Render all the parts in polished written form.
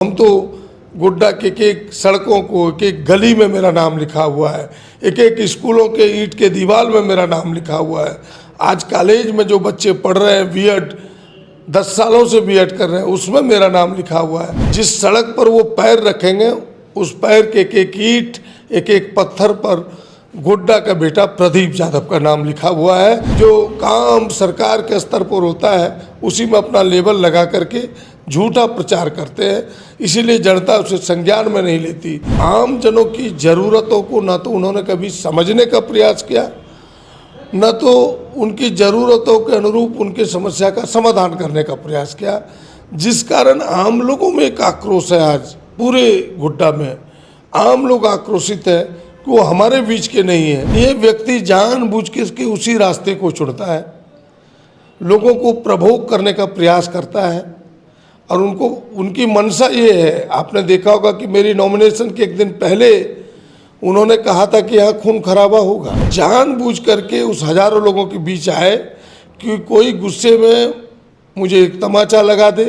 हम तो गोड्डा के एक सड़कों को, एक गली में मेरा नाम लिखा हुआ है, एक स्कूलों के ईंट के दीवार में मेरा नाम लिखा हुआ है। आज कॉलेज में जो बच्चे पढ़ रहे हैं बीएड, 10 सालों से बीएड कर रहे हैं, उसमें मेरा नाम लिखा हुआ है। जिस सड़क पर वो पैर रखेंगे उस पैर के एक ईंट, एक पत्थर पर गोड्डा का बेटा प्रदीप यादव का नाम लिखा हुआ है। जो काम सरकार के स्तर पर होता है उसी में अपना लेबल लगा करके झूठा प्रचार करते हैं, इसीलिए जनता उसे संज्ञान में नहीं लेती। आम जनों की ज़रूरतों को न तो उन्होंने कभी समझने का प्रयास किया, न तो उनकी ज़रूरतों के अनुरूप उनकी समस्या का समाधान करने का प्रयास किया, जिस कारण आम लोगों में एक आक्रोश है। आज पूरे गोड्डा में आम लोग आक्रोशित है कि वो हमारे बीच के नहीं है। ये व्यक्ति जानबूझ के उसी रास्ते को चुनता है, लोगों को प्रभोग करने का प्रयास करता है और उनकी मंशा ये है। आपने देखा होगा कि मेरी नॉमिनेशन के एक दिन पहले उन्होंने कहा था कि यहाँ खून खराबा होगा। जानबूझ करके उस हजारों लोगों के बीच आए कि कोई गुस्से में मुझे एक तमाचा लगा दे,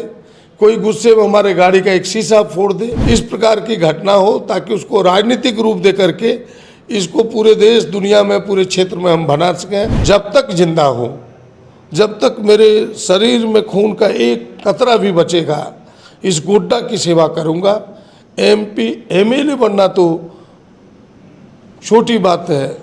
कोई गुस्से में हमारे गाड़ी का एक शीशा फोड़ दे। इस प्रकार की घटना हो ताकि उसको राजनीतिक रूप दे करके इसको पूरे देश दुनिया में, पूरे क्षेत्र में हम बना सकें। जब तक जिंदा हो, जब तक मेरे शरीर में खून का एक कतरा भी बचेगा, इस गोड्डा की सेवा करूंगा। एमपी एमएलए बनना तो छोटी बात है,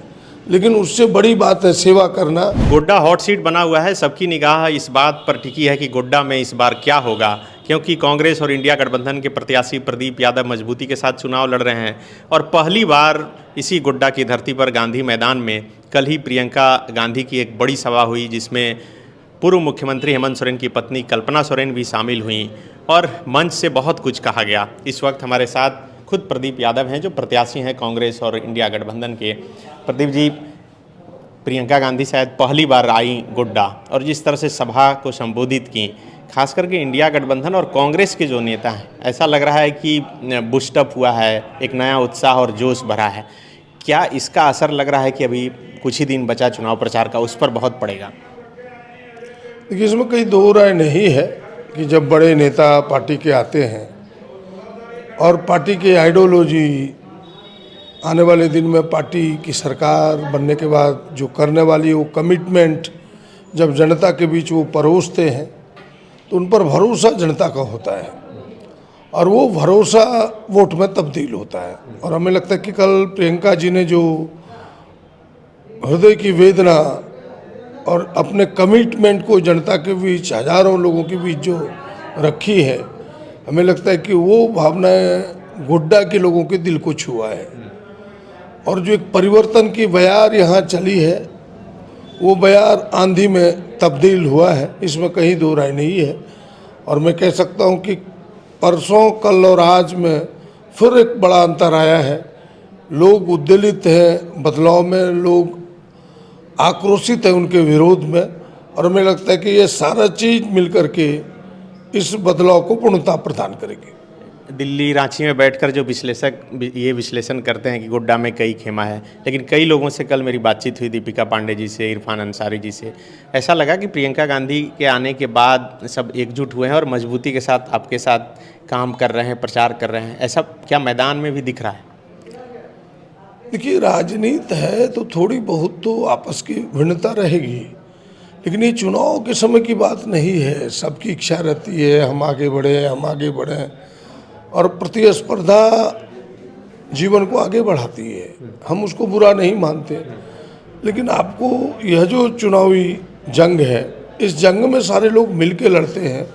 लेकिन उससे बड़ी बात है सेवा करना। गोड्डा हॉट सीट बना हुआ है। सबकी निगाह इस बात पर टिकी है कि गोड्डा में इस बार क्या होगा, क्योंकि कांग्रेस और इंडिया गठबंधन के प्रत्याशी प्रदीप यादव मजबूती के साथ चुनाव लड़ रहे हैं। और पहली बार इसी गोड्डा की धरती पर गांधी मैदान में कल ही प्रियंका गांधी की एक बड़ी सभा हुई, जिसमें पूर्व मुख्यमंत्री हेमंत सोरेन की पत्नी कल्पना सोरेन भी शामिल हुई और मंच से बहुत कुछ कहा गया। इस वक्त हमारे साथ खुद प्रदीप यादव हैं, जो प्रत्याशी हैं कांग्रेस और इंडिया गठबंधन के। प्रदीप जी, प्रियंका गांधी शायद पहली बार आई गोड्डा और जिस तरह से सभा को संबोधित की, खास करके इंडिया गठबंधन और कांग्रेस के जो नेता हैं, ऐसा लग रहा है कि बूस्टअप हुआ है, एक नया उत्साह और जोश भरा है। क्या इसका असर लग रहा है कि अभी कुछ ही दिन बचा चुनाव प्रचार का, उस पर बहुत पड़ेगा? देखिए, इसमें कहीं दो राय नहीं है कि जब बड़े नेता पार्टी के आते हैं और पार्टी की आइडियोलॉजी आने वाले दिन में पार्टी की सरकार बनने के बाद जो करने वाली वो कमिटमेंट जब जनता के बीच वो परोसते हैं तो उन पर भरोसा जनता का होता है और वो भरोसा वोट में तब्दील होता है। और हमें लगता है कि कल प्रियंका जी ने जो हृदय की वेदना और अपने कमिटमेंट को जनता के बीच, हजारों लोगों के बीच जो रखी है, हमें लगता है कि वो भावनाएं गोड्डा के लोगों के दिल को छुआ है। और जो एक परिवर्तन की बयार यहाँ चली है, वो बयार आंधी में तब्दील हुआ है, इसमें कहीं दो राय नहीं है। और मैं कह सकता हूँ कि परसों, कल और आज में फिर एक बड़ा अंतर आया है। लोग उद्वेलित हैं बदलाव में, लोग आक्रोशित है उनके विरोध में, और हमें लगता है कि ये सारा चीज़ मिलकर के इस बदलाव को पूर्णता प्रदान करेगी। दिल्ली, रांची में बैठकर जो विश्लेषक ये विश्लेषण करते हैं कि गोड्डा में कई खेमा है, लेकिन कई लोगों से कल मेरी बातचीत हुई, दीपिका पांडे जी से, इरफान अंसारी जी से, ऐसा लगा कि प्रियंका गांधी के आने के बाद सब एकजुट हुए हैं और मजबूती के साथ आपके साथ काम कर रहे हैं, प्रचार कर रहे हैं। ऐसा क्या मैदान में भी दिख रहा है? देखिए, राजनीति है तो थोड़ी बहुत तो आपस की भिन्नता रहेगी, लेकिन ये चुनाव के समय की बात नहीं है। सबकी इच्छा रहती है हम आगे बढ़ें, हम आगे बढ़ें, और प्रतिस्पर्धा जीवन को आगे बढ़ाती है, हम उसको बुरा नहीं मानते। लेकिन आपको यह जो चुनावी जंग है, इस जंग में सारे लोग मिलके लड़ते हैं,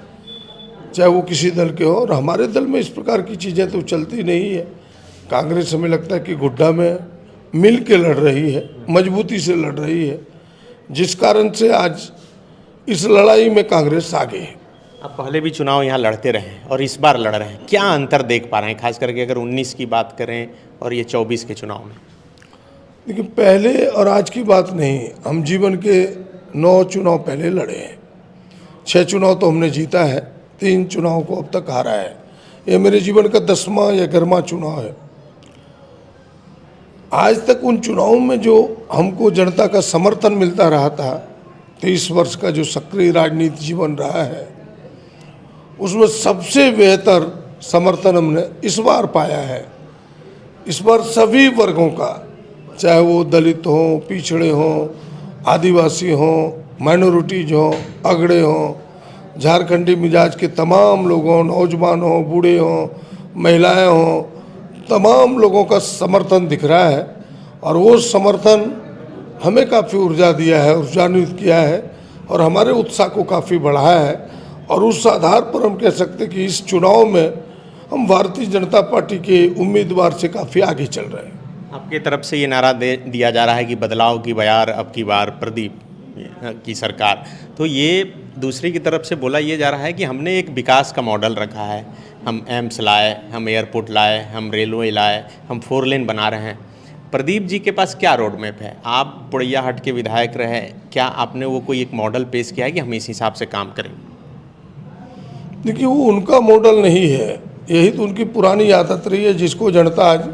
चाहे वो किसी दल के हो, और हमारे दल में इस प्रकार की चीज़ें तो चलती नहीं है। कांग्रेस हमें लगता है कि गोड्डा में मिल के लड़ रही है, मजबूती से लड़ रही है, जिस कारण से आज इस लड़ाई में कांग्रेस आगे है। आप पहले भी चुनाव यहाँ लड़ते रहे और इस बार लड़ रहे हैं, क्या अंतर देख पा रहे हैं, खास करके अगर 19 की बात करें और ये 24 के चुनाव में? देखिए, पहले और आज की बात नहीं, हम जीवन के 9 चुनाव पहले लड़े हैं, 6 चुनाव तो हमने जीता है, 3 चुनाव को अब तक हारा है। ये मेरे जीवन का 10वां या 11वां चुनाव है। आज तक उन चुनावों में जो हमको जनता का समर्थन मिलता रहा था, 23 वर्ष का जो सक्रिय राजनीति जीवन रहा है, उसमें सबसे बेहतर समर्थन हमने इस बार पाया है। इस बार सभी वर्गों का, चाहे वो दलित हों, पिछड़े हों, आदिवासी हों, माइनॉरिटीज हों, अगड़े हों, झारखंडी मिजाज के तमाम लोगों, नौजवान हों, बूढ़े हों, महिलाएं हों, तमाम लोगों का समर्थन दिख रहा है। और वो समर्थन हमें काफ़ी ऊर्जा दिया है, ऊर्जान्वित किया है और हमारे उत्साह को काफ़ी बढ़ाया है। और उस आधार पर हम कह सकते कि इस चुनाव में हम भारतीय जनता पार्टी के उम्मीदवार से काफ़ी आगे चल रहे हैं। आपकी तरफ से ये नारा दिया जा रहा है कि बदलाव की बयार अब की बार प्रदीप की सरकार, तो ये दूसरी की तरफ से बोला ये जा रहा है कि हमने एक विकास का मॉडल रखा है, हम एम्स लाए, हम एयरपोर्ट लाए, हम रेलवे लाए, हम 4 लेन बना रहे हैं। प्रदीप जी के पास क्या रोड मैप है? आप पोड़ैयाहाट के विधायक रहे, क्या आपने वो कोई एक मॉडल पेश किया है कि हम इस हिसाब से काम करें? देखिए, वो उनका मॉडल नहीं है, यही तो उनकी पुरानी आदत रही है जिसको जनता आज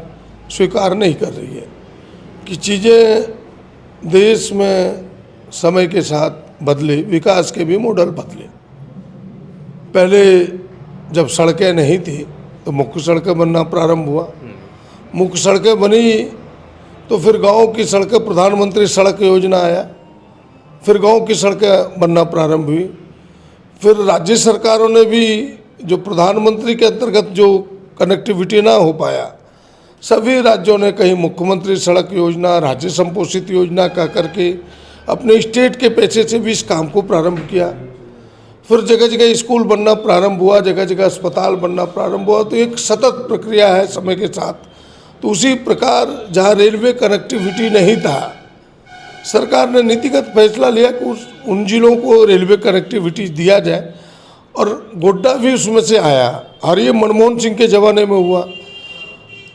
स्वीकार नहीं कर रही है कि चीज़ें देश में समय के साथ बदले, विकास के भी मॉडल बदले। पहले जब सड़कें नहीं थी तो मुख्य सड़कें बनना प्रारंभ हुआ, मुख्य सड़कें बनी तो फिर गांव की सड़कें, प्रधानमंत्री सड़क योजना आया, फिर गांव की सड़कें बनना प्रारंभ हुई। फिर राज्य सरकारों ने भी जो प्रधानमंत्री के अंतर्गत जो कनेक्टिविटी ना हो पाया, सभी राज्यों ने कहीं मुख्यमंत्री सड़क योजना, राज्य संपोषित योजना कह करके अपने स्टेट के पैसे से भी इस काम को प्रारंभ किया। फिर जगह जगह स्कूल बनना प्रारंभ हुआ, जगह जगह अस्पताल बनना प्रारंभ हुआ। तो एक सतत प्रक्रिया है समय के साथ। तो उसी प्रकार जहाँ रेलवे कनेक्टिविटी नहीं था, सरकार ने नीतिगत फैसला लिया कि उन जिलों को रेलवे कनेक्टिविटी दिया जाए और गोड्डा भी उसमें से आया। और ये मनमोहन सिंह के ज़माने में हुआ।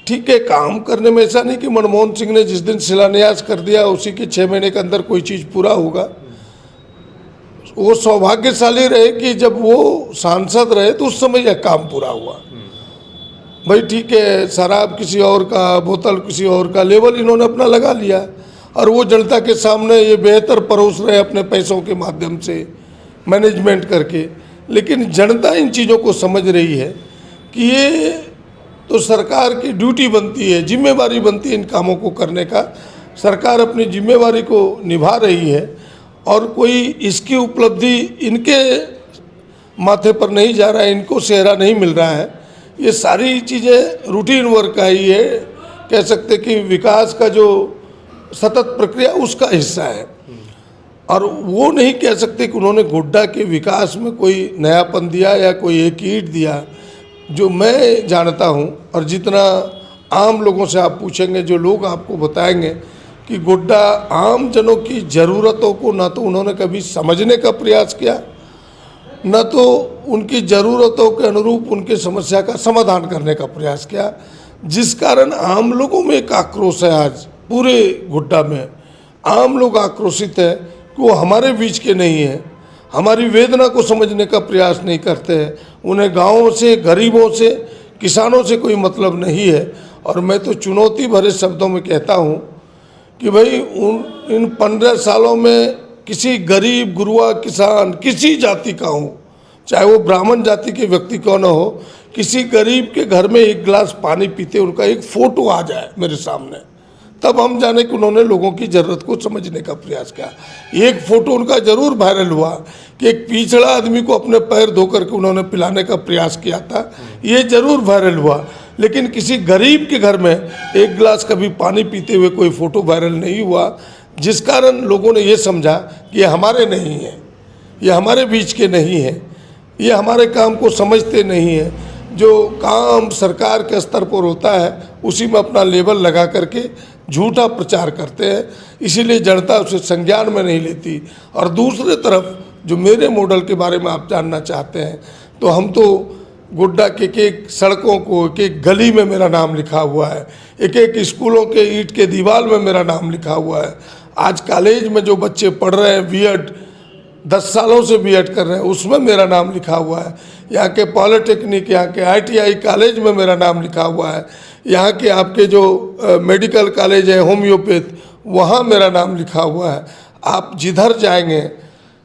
ठीक है, काम करने में ऐसा नहीं कि मनमोहन सिंह ने जिस दिन शिलान्यास कर दिया उसी के 6 महीने के अंदर कोई चीज़ पूरा होगा। वो सौभाग्यशाली रहे कि जब वो सांसद रहे तो उस समय यह काम पूरा हुआ। भाई ठीक है, शराब किसी और का, बोतल किसी और का, लेवल इन्होंने अपना लगा लिया और वो जनता के सामने ये बेहतर परोस रहे अपने पैसों के माध्यम से मैनेजमेंट करके। लेकिन जनता इन चीज़ों को समझ रही है कि ये तो सरकार की ड्यूटी बनती है, जिम्मेवारी बनती है इन कामों को करने का। सरकार अपनी जिम्मेवारी को निभा रही है और कोई इसकी उपलब्धि इनके माथे पर नहीं जा रहा है, इनको सेहरा नहीं मिल रहा है। ये सारी चीज़ें रूटीन वर्क का ही है, कह सकते कि विकास का जो सतत प्रक्रिया उसका हिस्सा है। और वो नहीं कह सकते कि उन्होंने गोड्डा के विकास में कोई नयापन दिया या कोई एक ईंट दिया। जो मैं जानता हूँ और जितना आम लोगों से आप पूछेंगे, जो लोग आपको बताएंगे कि गोड्डा आम जनों की ज़रूरतों को ना तो उन्होंने कभी समझने का प्रयास किया, न तो उनकी ज़रूरतों के अनुरूप उनकी समस्या का समाधान करने का प्रयास किया, जिस कारण आम लोगों में एक आक्रोश है। आज पूरे गोड्डा में आम लोग आक्रोशित हैं कि वो हमारे बीच के नहीं हैं, हमारी वेदना को समझने का प्रयास नहीं करते हैं। उन्हें गाँवों से, गरीबों से, किसानों से कोई मतलब नहीं है। और मैं तो चुनौती भरे शब्दों में कहता हूँ कि भाई इन 15 सालों में किसी गरीब गुरुआ किसान, किसी जाति का हो, चाहे वो ब्राह्मण जाति के व्यक्ति क्यों न हो, किसी गरीब के घर में एक गिलास पानी पीते उनका एक फ़ोटो आ जाए मेरे सामने, तब हम जाने कि उन्होंने लोगों की ज़रूरत को समझने का प्रयास किया। एक फ़ोटो उनका ज़रूर वायरल हुआ कि एक पिछड़ा आदमी को अपने पैर धो करके उन्होंने पिलाने का प्रयास किया था, ये ज़रूर वायरल हुआ। लेकिन किसी गरीब के घर में एक गिलास कभी पानी पीते हुए कोई फ़ोटो वायरल नहीं हुआ, जिस कारण लोगों ने ये समझा कि ये हमारे नहीं हैं, ये हमारे बीच के नहीं हैं, ये हमारे काम को समझते नहीं हैं। जो काम सरकार के स्तर पर होता है उसी में अपना लेबल लगा करके झूठा प्रचार करते हैं, इसीलिए जनता उसे संज्ञान में नहीं लेती। और दूसरी तरफ जो मेरे मॉडल के बारे में आप जानना चाहते हैं, तो हम तो गोड्डा के एक सड़कों को, एक गली में मेरा नाम लिखा हुआ है, एक स्कूलों के ईंट के दीवार में मेरा नाम लिखा हुआ है। आज कॉलेज में जो बच्चे पढ़ रहे हैं बीएड, 10 सालों से बीएड कर रहे हैं, उसमें मेरा नाम लिखा हुआ है। यहाँ के पॉलिटेक्निक, यहाँ के आईटीआई कॉलेज में मेरा नाम लिखा हुआ है। यहाँ के आपके जो मेडिकल कॉलेज है, होम्योपैथ, वहाँ मेरा नाम लिखा हुआ है। आप जिधर जाएंगे,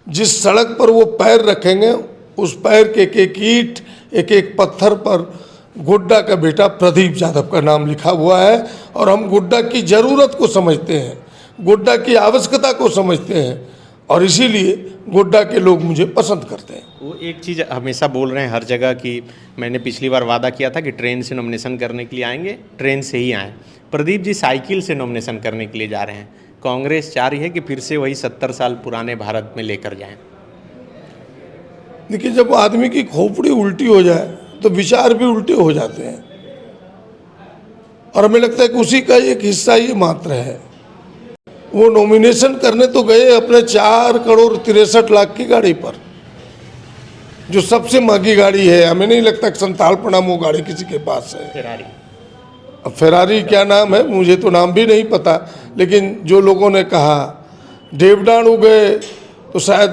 जिस सड़क पर वो पैर रखेंगे, उस पैर के एक ईंट, एक पत्थर पर गोड्डा का बेटा प्रदीप यादव का नाम लिखा हुआ है। और हम गोड्डा की ज़रूरत को समझते हैं, गोड्डा की आवश्यकता को समझते हैं, और इसीलिए गोड्डा के लोग मुझे पसंद करते हैं। वो एक चीज़ हमेशा बोल रहे हैं हर जगह कि मैंने पिछली बार वादा किया था कि ट्रेन से नॉमिनेशन करने के लिए आएंगे, ट्रेन से ही आए। प्रदीप जी साइकिल से नॉमिनेशन करने के लिए जा रहे हैं। कांग्रेस चाह रही है कि फिर से वही 70 साल पुराने भारत में लेकर जाएं। देखिए, जब आदमी की खोपड़ी उल्टी हो जाए तो विचार भी उल्टे हो जाते हैं, और हमें लगता है कि उसी का एक हिस्सा ये मात्र है। वो नॉमिनेशन करने तो गए अपने 4,63,00,000 की गाड़ी पर, जो सबसे महंगी गाड़ी है। हमें नहीं लगता कि संतालपना वो गाड़ी किसी के पास है। फेरारी। अब फेरारी क्या नाम है, मुझे तो नाम भी नहीं पता, लेकिन जो लोगों ने कहा देवडाणू गए तो शायद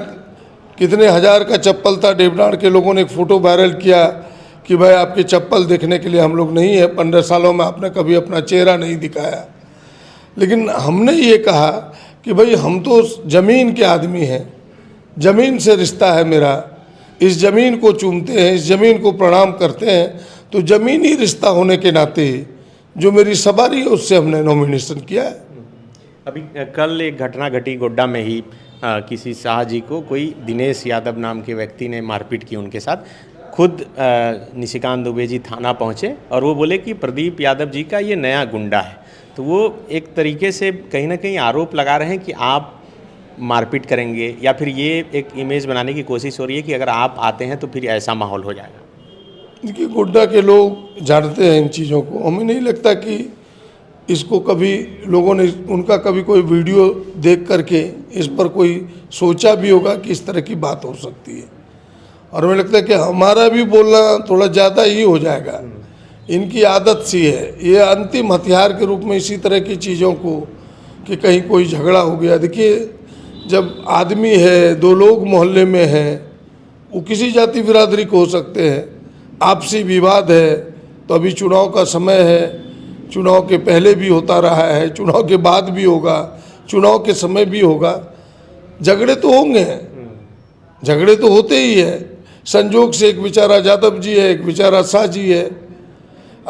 कितने हज़ार का चप्पल था। देवडाण के लोगों ने एक फ़ोटो वायरल किया कि भाई आपकी चप्पल देखने के लिए हम लोग नहीं है, 15 सालों में आपने कभी अपना चेहरा नहीं दिखाया। लेकिन हमने ये कहा कि भाई हम तो ज़मीन के आदमी हैं, ज़मीन से रिश्ता है मेरा, इस ज़मीन को चूमते हैं, इस ज़मीन को प्रणाम करते हैं, तो ज़मीनी रिश्ता होने के नाते जो मेरी सवारी है उससे हमने नॉमिनेशन किया है। अभी कल एक घटना घटी गोड्डा में ही, किसी शाह जी को कोई दिनेश यादव नाम के व्यक्ति ने मारपीट की उनके साथ। खुद निशिकांत दुबे जी थाना पहुँचे और वो बोले कि प्रदीप यादव जी का ये नया गुंडा है। तो वो एक तरीके से कहीं ना कहीं आरोप लगा रहे हैं कि आप मारपीट करेंगे, या फिर ये एक इमेज बनाने की कोशिश हो रही है कि अगर आप आते हैं तो फिर ऐसा माहौल हो जाएगा। देखिए, गोड्डा के लोग जानते हैं इन चीज़ों को। हमें नहीं लगता कि इसको कभी लोगों ने उनका कभी कोई वीडियो देख करके इस पर कोई सोचा भी होगा कि इस तरह की बात हो सकती है। और हमें लगता है कि हमारा भी बोलना थोड़ा ज़्यादा ही हो जाएगा। इनकी आदत सी है, ये अंतिम हथियार के रूप में इसी तरह की चीज़ों को, कि कहीं कोई झगड़ा हो गया। देखिए, जब आदमी है, दो लोग मोहल्ले में हैं, वो किसी जाति बिरादरी को हो सकते हैं, आपसी विवाद है, तो अभी चुनाव का समय है, चुनाव के पहले भी होता रहा है, चुनाव के बाद भी होगा, चुनाव के समय भी होगा, झगड़े तो होंगे, झगड़े तो होते ही है। संजोग से एक बेचारा यादव जी है, एक बेचारा शाह जी है,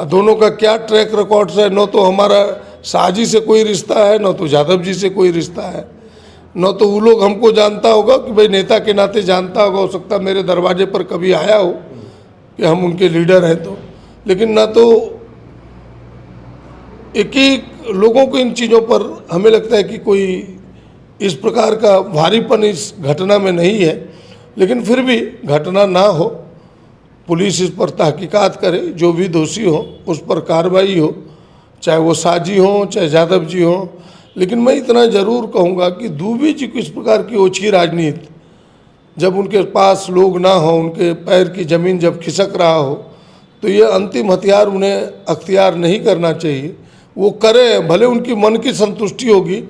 दोनों का क्या ट्रैक रिकॉर्ड है। न तो हमारा शाह जी से कोई रिश्ता है, न तो यादव जी से कोई रिश्ता है, न तो वो लोग हमको जानता होगा कि भाई नेता के नाते जानता होगा, हो सकता मेरे दरवाजे पर कभी आया हो कि हम उनके लीडर हैं तो, लेकिन ना तो एक ही लोगों को इन चीज़ों पर हमें लगता है कि कोई इस प्रकार का भारीपन इस घटना में नहीं है। लेकिन फिर भी घटना ना हो, पुलिस इस पर तहकीकात करे, जो भी दोषी हो उस पर कार्रवाई हो, चाहे वो साजी हो चाहे यादव जी हो। लेकिन मैं इतना ज़रूर कहूँगा कि दुबे जी को इस प्रकार की ओछी राजनीति, जब उनके पास लोग ना हो, उनके पैर की ज़मीन जब खिसक रहा हो, तो ये अंतिम हथियार उन्हें अख्तियार नहीं करना चाहिए। वो करें, भले उनकी मन की संतुष्टि होगी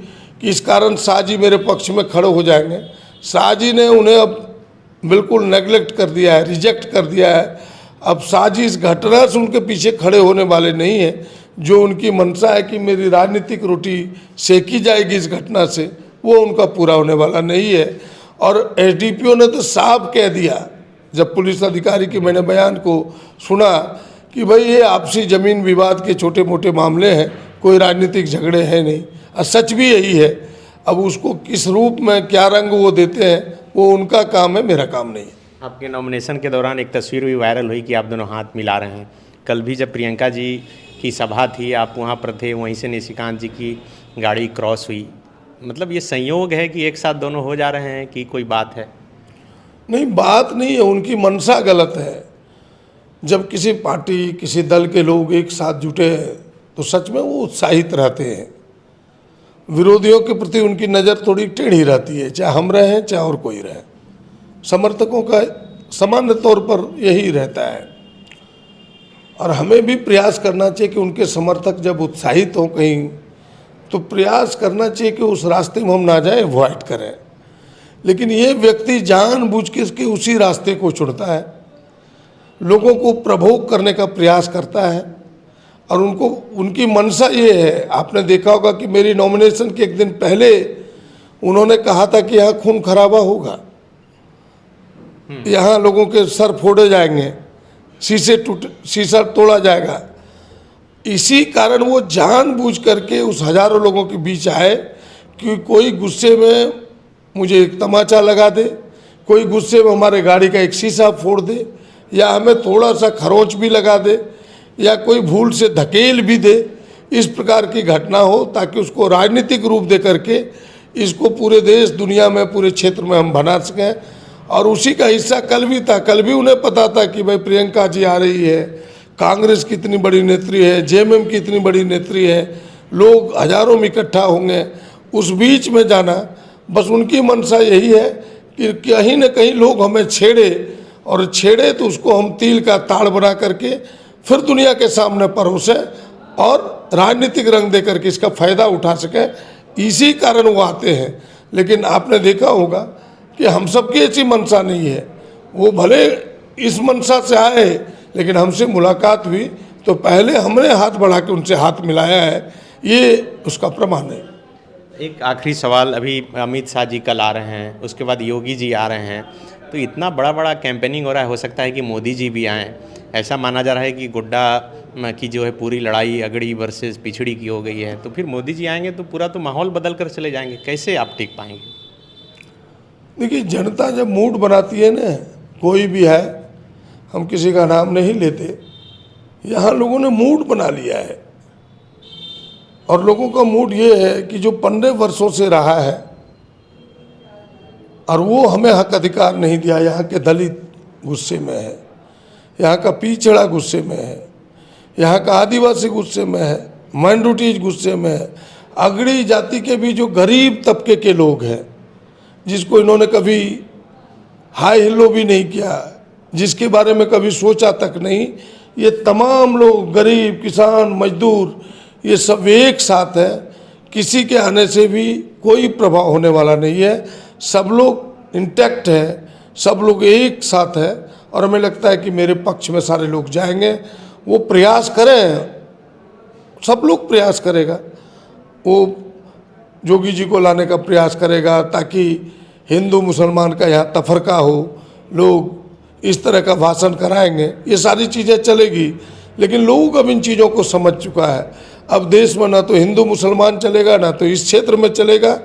कि इस कारण शाह जी मेरे पक्ष में खड़े हो जाएंगे। शाह जी ने उन्हें अब बिल्कुल नेगलेक्ट कर दिया है, रिजेक्ट कर दिया है। अब शाह जी इस घटना से उनके पीछे खड़े होने वाले नहीं हैं। जो उनकी मंशा है कि मेरी राजनीतिक रोटी सेकी जाएगी इस घटना से, वो उनका पूरा होने वाला नहीं है। और एसडीपीओ ने तो साफ कह दिया, जब पुलिस अधिकारी के मैंने बयान को सुना, कि भाई ये आपसी ज़मीन विवाद के छोटे मोटे मामले हैं, कोई राजनीतिक झगड़े हैं नहीं। और सच भी यही है। अब उसको किस रूप में क्या रंग वो देते हैं, वो उनका काम है, मेरा काम नहीं है। आपके नॉमिनेशन के दौरान एक तस्वीर भी वायरल हुई कि आप दोनों हाथ मिला रहे हैं। कल भी जब प्रियंका जी की सभा थी, आप वहाँ पर थे, वहीं से निशिकांत जी की गाड़ी क्रॉस हुई। मतलब ये संयोग है कि एक साथ दोनों हो जा रहे हैं कि कोई बात है? नहीं, बात नहीं है, उनकी मंशा गलत है। जब किसी पार्टी किसी दल के लोग एक साथ जुटे हैं तो सच में वो उत्साहित रहते हैं। विरोधियों के प्रति उनकी नज़र थोड़ी टेढ़ी रहती है, चाहे हम रहें चाहे और कोई रहे। समर्थकों का सामान्य तौर पर यही रहता है। और हमें भी प्रयास करना चाहिए कि उनके समर्थक जब उत्साहित हों कहीं, तो प्रयास करना चाहिए कि उस रास्ते में हम ना जाएं, अवॉइड करें। लेकिन ये व्यक्ति जानबूझ के इसके उसी रास्ते को चुनता है, लोगों को प्रभोग करने का प्रयास करता है। और उनको उनकी मंशा ये है, आपने देखा होगा कि मेरी नॉमिनेशन के एक दिन पहले उन्होंने कहा था कि यहाँ खून खराबा होगा, यहाँ लोगों के सर फोड़े जाएंगे। शीशा तोड़ा जाएगा। इसी कारण वो जानबूझ करके उस हजारों लोगों के बीच आए कि कोई गुस्से में मुझे एक तमाचा लगा दे, कोई गुस्से में हमारे गाड़ी का एक शीशा फोड़ दे, या हमें थोड़ा सा खरोंच भी लगा दे, या कोई भूल से धकेल भी दे। इस प्रकार की घटना हो ताकि उसको राजनीतिक रूप दे करके इसको पूरे देश दुनिया में पूरे क्षेत्र में हम बना सकें। और उसी का हिस्सा कल भी था। कल भी उन्हें पता था कि भाई प्रियंका जी आ रही है, कांग्रेस की इतनी बड़ी नेत्री है, जेएमएम की इतनी बड़ी नेत्री है, लोग हजारों में इकट्ठा होंगे। उस बीच में जाना, बस उनकी मंशा यही है कि कहीं न कहीं लोग हमें छेड़े, और छेड़े तो उसको हम तिल का ताड़ बना करके फिर दुनिया के सामने परोसे और राजनीतिक रंग दे करके इसका फ़ायदा उठा सकें। इसी कारण वो आते हैं। लेकिन आपने देखा होगा कि हम सबकी ऐसी मंशा नहीं है। वो भले इस मंशा से आए, लेकिन हमसे मुलाकात हुई तो पहले हमने हाथ बढ़ा के उनसे हाथ मिलाया है, ये उसका प्रमाण है। एक आखिरी सवाल, अभी अमित शाह जी कल आ रहे हैं, उसके बाद योगी जी आ रहे हैं, तो इतना बड़ा कैंपेनिंग हो रहा है, हो सकता है कि मोदी जी भी आएँ। ऐसा माना जा रहा है कि गोड्डा की जो है पूरी लड़ाई अगड़ी वर्सेस पिछड़ी की हो गई है, तो फिर मोदी जी आएंगे तो पूरा तो माहौल बदल कर चले जाएंगे। कैसे आप टिक पाएंगे? देखिए, जनता जब मूड बनाती है ना, कोई भी है, हम किसी का नाम नहीं लेते, यहाँ लोगों ने मूड बना लिया है। और लोगों का मूड ये है कि जो 15 वर्षों से रहा है और वो हमें हक अधिकार नहीं दिया, यहाँ के दलित गुस्से में है, यहाँ का पिछड़ा गुस्से में है, यहाँ का आदिवासी गुस्से में है, माइनॉरिटीज गुस्से में है, अगड़ी जाति के भी जो गरीब तबके के लोग हैं, जिसको इन्होंने कभी हाई हिलो भी नहीं किया, जिसके बारे में कभी सोचा तक नहीं, ये तमाम लोग, गरीब, किसान, मजदूर, ये सब एक साथ है। किसी के आने से भी कोई प्रभाव होने वाला नहीं है। सब लोग इंटैक्ट है, सब लोग एक साथ है। और हमें लगता है कि मेरे पक्ष में सारे लोग जाएंगे। वो प्रयास करें, सब लोग प्रयास करेगा, वो जोगी जी को लाने का प्रयास करेगा ताकि हिंदू मुसलमान का यहाँ तफरका हो, लोग इस तरह का भाषण कराएंगे, ये सारी चीज़ें चलेगी। लेकिन लोग अब इन चीज़ों को समझ चुका है। अब देश में ना तो हिंदू मुसलमान चलेगा, ना तो इस क्षेत्र में चलेगा।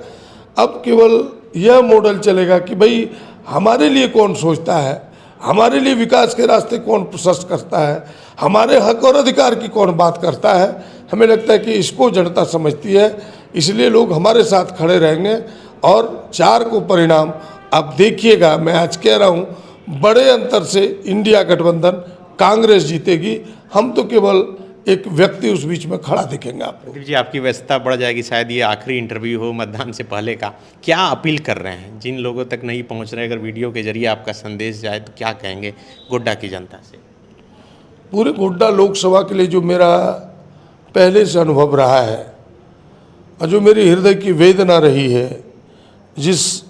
अब केवल यह मॉडल चलेगा कि भाई हमारे लिए कौन सोचता है, हमारे लिए विकास के रास्ते कौन प्रशस्त करता है, हमारे हक और अधिकार की कौन बात करता है। हमें लगता है कि इसको जनता समझती है, इसलिए लोग हमारे साथ खड़े रहेंगे। और 4 को परिणाम आप देखिएगा, मैं आज कह रहा हूँ, बड़े अंतर से इंडिया गठबंधन कांग्रेस जीतेगी। हम तो केवल एक व्यक्ति उस बीच में खड़ा दिखेंगे आपको। जी, आपकी व्यस्तता बढ़ जाएगी, शायद ये आखिरी इंटरव्यू हो मतदान से पहले का। क्या अपील कर रहे हैं जिन लोगों तक नहीं पहुंच रहे, अगर वीडियो के जरिए आपका संदेश जाए तो क्या कहेंगे गोड्डा की जनता से? पूरे गोड्डा लोकसभा के लिए जो मेरा पहले से अनुभव रहा है और जो मेरी हृदय की वेदना रही है, जिस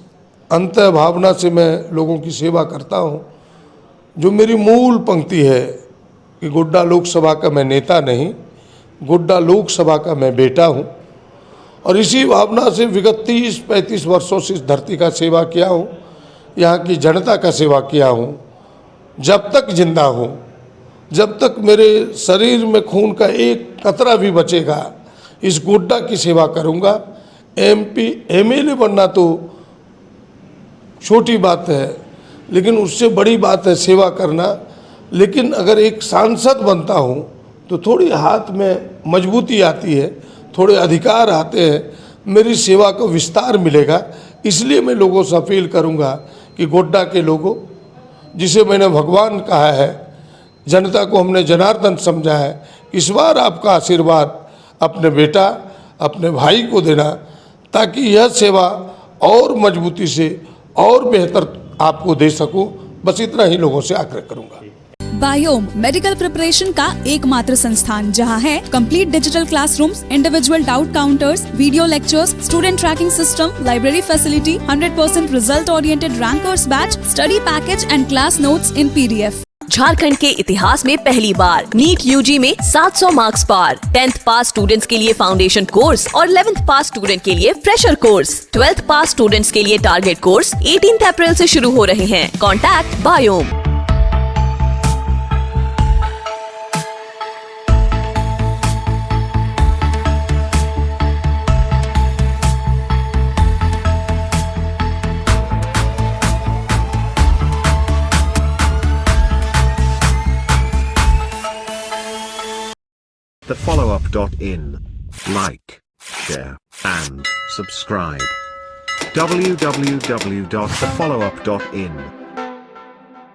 अंतः भावना से मैं लोगों की सेवा करता हूँ, जो मेरी मूल पंक्ति है कि गोड्डा लोकसभा का मैं नेता नहीं, गोड्डा लोकसभा का मैं बेटा हूँ। और इसी भावना से विगत 30-35 वर्षों से इस धरती का सेवा किया हूँ, यहाँ की जनता का सेवा किया हूँ। जब तक जिंदा हूँ, जब तक मेरे शरीर में खून का एक कतरा भी बचेगा, इस गोड्डा की सेवा करूँगा। MP MLA बनना तो छोटी बात है, लेकिन उससे बड़ी बात है सेवा करना। लेकिन अगर एक सांसद बनता हूँ तो थोड़ी हाथ में मजबूती आती है, थोड़े अधिकार आते हैं, मेरी सेवा को विस्तार मिलेगा। इसलिए मैं लोगों से अपील करूँगा कि गोड्डा के लोगों, जिसे मैंने भगवान कहा है, जनता को हमने जनार्दन समझा है, इस बार आपका आशीर्वाद अपने बेटा, अपने भाई को देना, ताकि यह सेवा और मजबूती से और बेहतर आपको दे सकूं। बस इतना ही लोगों से आग्रह करूंगा। बायोम मेडिकल प्रिपरेशन का एकमात्र संस्थान जहां है complete digital classrooms, individual doubt counters, video lectures, student tracking system, library facility, 100% result oriented rankers batch, study package and class notes in PDF। Jharkhand के इतिहास में पहली बार नीट UG में 700 मार्क्स पार। 10th पास स्टूडेंट्स के लिए फाउंडेशन कोर्स और 11th पास student के लिए फ्रेशर कोर्स। 12th पास स्टूडेंट्स के लिए टारगेट कोर्स 18 अप्रैल से शुरू हो रहे हैं। Contact biome. thefollowup.in. Like, share, and subscribe. www.thefollowup.in